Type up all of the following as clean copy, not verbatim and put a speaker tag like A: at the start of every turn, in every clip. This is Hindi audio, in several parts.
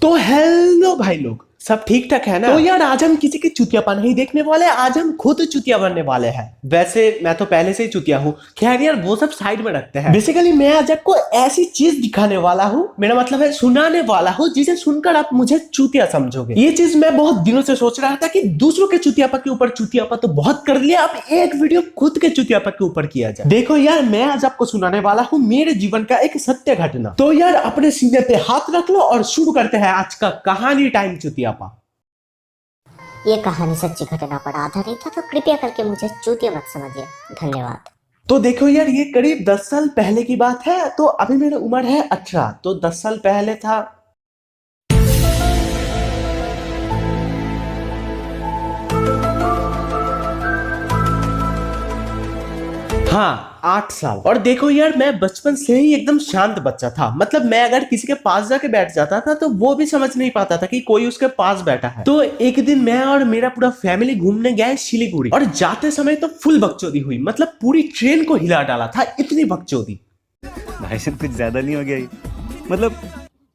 A: तो हेलो भाई लोग, सब ठीक ठाक है ना। तो यार आज हम किसी की चुतियापा नहीं देखने वाले, आज हम खुद चुतिया बनने वाले हैं। वैसे मैं तो पहले से ही चुतिया हूँ, खैर यार वो सब साइड में रखते हैं। बेसिकली मैं आज आपको ऐसी चीज दिखाने वाला हूँ, मेरा मतलब है सुनाने वाला हूँ, जिसे सुनकर आप मुझे चुतिया समझोगे। ये चीज मैं बहुत दिनों से सोच रहा था कि दूसरों के चुतियापा के ऊपर चुतियापा तो बहुत कर लिया, अब एक वीडियो खुद के चुतियापा के ऊपर किया जाए। देखो यार मैं आज आपको सुनाने वाला हूँ मेरे जीवन का एक सत्य घटना। तो यार अपने सीने पे हाथ रख लो और शुरू करते हैं आज का कहानी टाइम चुतियापा।
B: ये कहानी सच्ची घटना पर आधारित है, तो कृपया करके मुझे चूतिया मत समझिए। धन्यवाद।
A: तो देखो यार ये करीब 10 साल पहले की बात है। तो अभी मेरी उम्र है 18, तो 10 साल पहले था। हाँ 8 साल। और देखो यार मैं बचपन से ही एकदम शांत बच्चा था, मतलब मैं अगर किसी के पास जाके बैठ जाता था तो वो भी समझ नहीं पाता था कि कोई उसके पास बैठा है। तो एक दिन मैं और मेरा पूरा फैमिली घूमने गए सिलीगुड़ी, और जाते समय तो फुल बकचोदी हुई, मतलब पूरी ट्रेन को हिला डाला था, इतनी बकचोदी।
C: भाई साहब कुछ ज्यादा नहीं हो गया ये? मतलब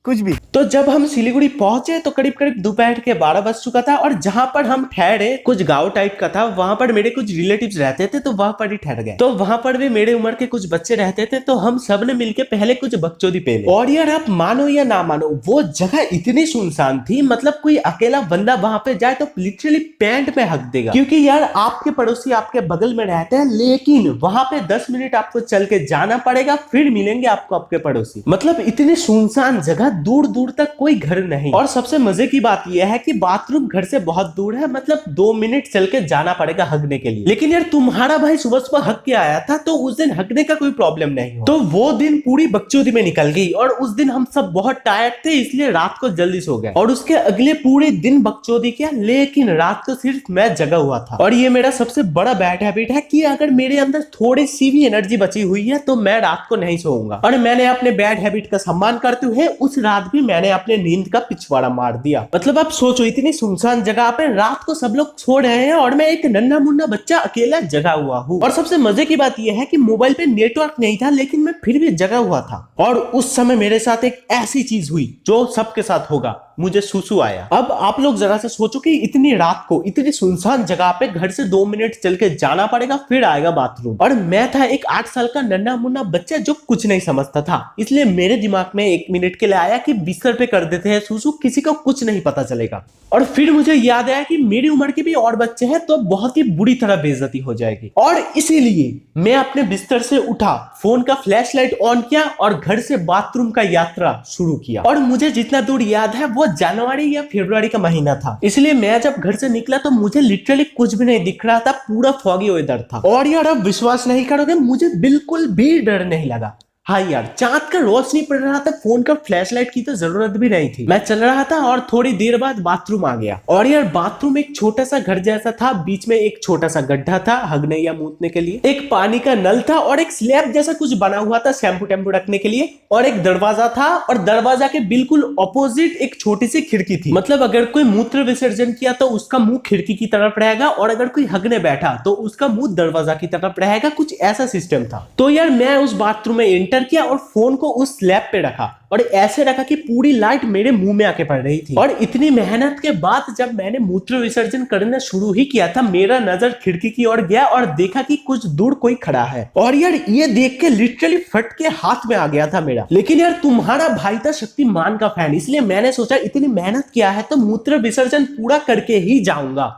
C: कुछ भी।
A: तो जब हम सिलीगुड़ी पहुंचे तो करीब करीब दोपहर के 12 बज चुका था, और जहां पर हम ठहरे कुछ गांव टाइप का था, वहां पर मेरे कुछ रिलेटिव्स रहते थे, तो वहां पर ही ठहर गए। तो वहां पर भी मेरे उम्र के कुछ बच्चे रहते थे, तो हम सब ने मिलकर पहले कुछ बकचोदी पे ली। और यार आप मानो या ना मानो, वो जगह इतनी सुनसान थी, मतलब कोई अकेला बंदा वहां पे जाए तो लिटरली पैंट में हक देगा, क्योंकि यार आपके पड़ोसी आपके बगल में रहते हैं, लेकिन वहां पे 10 मिनट आपको चल के जाना पड़ेगा, फिर मिलेंगे आपको आपके पड़ोसी। मतलब इतनी सुनसान जगह, दूर दूर तक कोई घर नहीं। और सबसे मजे की बात यह है कि बाथरूम घर से बहुत दूर है, मतलब 2 मिनट चल के जाना पड़ेगा हगने के लिए। लेकिन यार तुम्हारा भाई सुबह सुबह हग के आया था, तो उस दिन हगने का कोई प्रॉब्लम नहीं हुआ। तो वो दिन पूरी बकचोदी में निकल गई, और उस दिन हम सब बहुत टायर्ड थे, इसलिए रात को जल्दी सो गए। और उसके अगले पूरे दिन बकचोदी किया, लेकिन रात को सिर्फ मैं जगा हुआ था। और ये मेरा सबसे बड़ा बैड हैबिट है कि अगर मेरे अंदर थोड़ी सी भी एनर्जी बची हुई है तो मैं रात को नहीं सोऊंगा। और मैंने अपने बैड हैबिट का सम्मान करते हुए उस रात भी मैंने अपने नींद का पिछवाड़ा मार दिया। मतलब आप सोचो, इतनी सुनसान जगह पे रात को सब लोग सो रहे हैं और मैं एक नन्हा मुन्ना बच्चा अकेला जगा हुआ हूँ। और सबसे मजे की बात यह है कि मोबाइल पे नेटवर्क नहीं था, लेकिन मैं फिर भी जगा हुआ था। और उस समय मेरे साथ एक ऐसी चीज हुई जो सबके साथ होगा, मुझे सुसु आया। अब आप लोग जरा से सोचो कि इतनी रात को इतनी सुनसान जगह पे घर से 2 मिनट चल के जाना पड़ेगा, फिर आएगा बाथरूम। और मैं था एक 8 साल का नन्हा मुन्ना बच्चा जो कुछ नहीं समझता था, इसलिए मेरे दिमाग में 1 मिनट के लिए आया कि बिस्तर पे कर देते हैं सुसु, किसी को कुछ नहीं पता चलेगा। और फिर मुझे याद आया कि मेरी उम्र के भी और बच्चे हैं, तो बहुत ही बुरी तरह बेइज्जती हो जाएगी। और इसीलिए मैं अपने बिस्तर से उठा, फोन का फ्लैश लाइट ऑन किया और घर से बाथरूम का यात्रा शुरू किया। और मुझे जितना दूर याद है वो जनवरी या फरवरी का महीना था, इसलिए मैं जब घर से निकला तो मुझे लिटरली कुछ भी नहीं दिख रहा था, पूरा फॉगी वेदर था। और यार अब विश्वास नहीं करोगे, मुझे बिल्कुल भी डर नहीं लगा। हाँ यार चांद का रोशनी पड़ रहा था, फोन का फ्लैशलाइट की तो जरूरत भी नहीं थी। मैं चल रहा था और थोड़ी देर बाद बाथरूम आ गया। और यार बाथरूम एक छोटा सा घर जैसा था, बीच में एक छोटा सा गड्ढा था हगने या मूतने के लिए, एक पानी का नल था, और एक स्लैब जैसा कुछ बना हुआ था शैम्पू टेम्पू रखने के लिए, और एक दरवाजा था, और दरवाजा के बिल्कुल ऑपोजिट एक छोटी सी खिड़की थी। मतलब अगर कोई मूत्र विसर्जन किया तो उसका मुंह खिड़की की तरफ रहेगा, और अगर कोई हगने बैठा तो उसका मुंह दरवाजा की तरफ रहेगा, कुछ ऐसा सिस्टम था। तो यार मैं उस बाथरूम में एंटर किया और फोन को उस स्लैब पे रखा, और ऐसे रखा कि पूरी लाइट मेरे मुंह में आके पड़ रही थी। और इतनी मेहनत के बाद जब मैंने मूत्र विसर्जन करना शुरू ही किया था, मेरा नजर खिड़की की ओर गया और देखा कि कुछ दूर कोई खड़ा है। और यार ये देख के लिटरली फट के हाथ में आ गया था मेरा। लेकिन यार तुम्हारा भाई था शक्तिमान का फैन, इसलिए मैंने सोचा इतनी मेहनत किया है तो मूत्र विसर्जन पूरा करके ही जाऊंगा।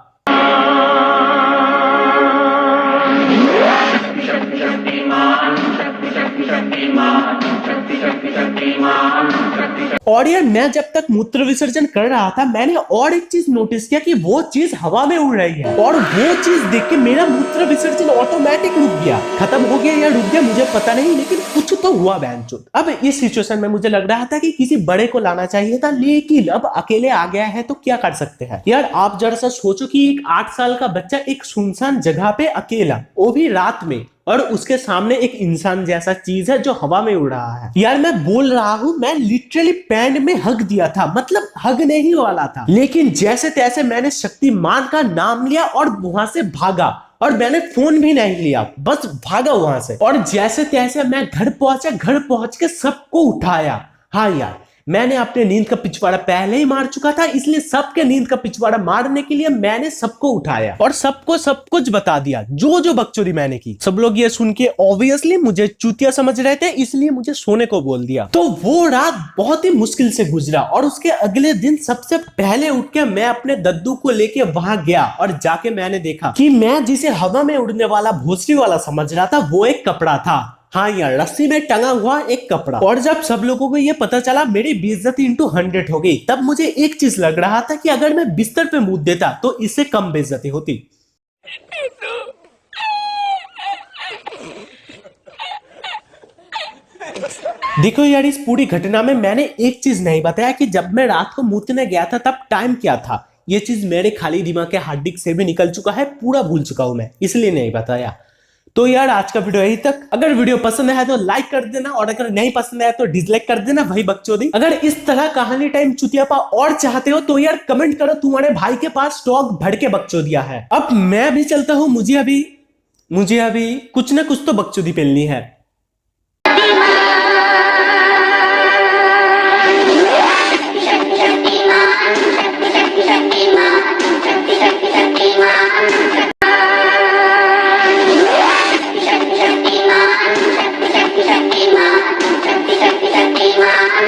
A: और यार मैं जब तक मूत्र विसर्जन कर रहा था, मैंने और एक चीज नोटिस किया कि वो चीज हवा में उड़ रही है, और वो चीज देख के मेरा मूत्र विसर्जन ऑटोमेटिक रुक गया, खत्म हो गया या रुक गया मुझे पता नहीं, लेकिन कुछ तो हुआ बहनचोद। अब इस सिचुएशन में मुझे लग रहा था कि किसी बड़े को लाना चाहिए था, लेकिन अब अकेले आ गया है तो क्या कर सकते हैं। यार आप जरा सा सोचो कि एक 8 साल का बच्चा एक सुनसान जगह पे अकेला, वो भी रात में, और उसके सामने एक इंसान जैसा चीज है जो हवा में उड़ रहा है। यार मैं बोल रहा हूँ, मैं लिटरली पैंट में हग दिया था, मतलब हगने ही वाला था, लेकिन जैसे तैसे मैंने शक्तिमान का नाम लिया और वहां से भागा। और मैंने फोन भी नहीं लिया, बस भागा वहां से। और जैसे तैसे मैं घर पहुंचा, घर पहुंच के सबको उठाया। हाँ यार मैंने अपने नींद का पिछवाड़ा पहले ही मार चुका था, इसलिए सबके नींद का पिछवाड़ा मारने के लिए मैंने सबको उठाया और सबको सब कुछ बता दिया, जो जो बकचोदी मैंने की। सब लोग ये सुन के ऑब्वियसली मुझे चूतिया समझ रहे थे, इसलिए मुझे सोने को बोल दिया। तो वो रात बहुत ही मुश्किल से गुजरा और उसके अगले दिन सबसे पहले उठ के मैं अपने दद्दू को लेके वहां गया और जाके मैंने देखा कि मैं जिसे हवा में उड़ने वाला भोसड़ी वाला समझ रहा था वो एक कपड़ा था। हाँ यार, रस्सी में टंगा हुआ एक कपड़ा। और जब सब लोगों को ये पता चला मेरी बेइज्जती इंटू 100 हो गई, तब मुझे एक चीज लग रहा था कि अगर मैं बिस्तर पे मुंह देता तो इससे कम बेइज्जती होती। देखो यार, इस पूरी घटना में मैंने एक चीज नहीं बताया कि जब मैं रात को मूतने गया था तब टाइम क्या था। ये चीज मेरे खाली दिमाग के हार्ड डिस्क से भी निकल चुका है, पूरा भूल चुका हूं मैं, इसलिए नहीं बताया। तो यार आज का वीडियो यही तक। अगर वीडियो पसंद है तो लाइक कर देना और अगर नहीं पसंद है तो डिसलाइक कर देना भाई बकचोदी। अगर इस तरह कहानी टाइम चुतियापा और चाहते हो तो यार कमेंट करो, तुम्हारे भाई के पास स्टॉक भर के बकचोदिया है। अब मैं भी चलता हूं, मुझे अभी कुछ ना कुछ तो बकचोदी पेलनी है।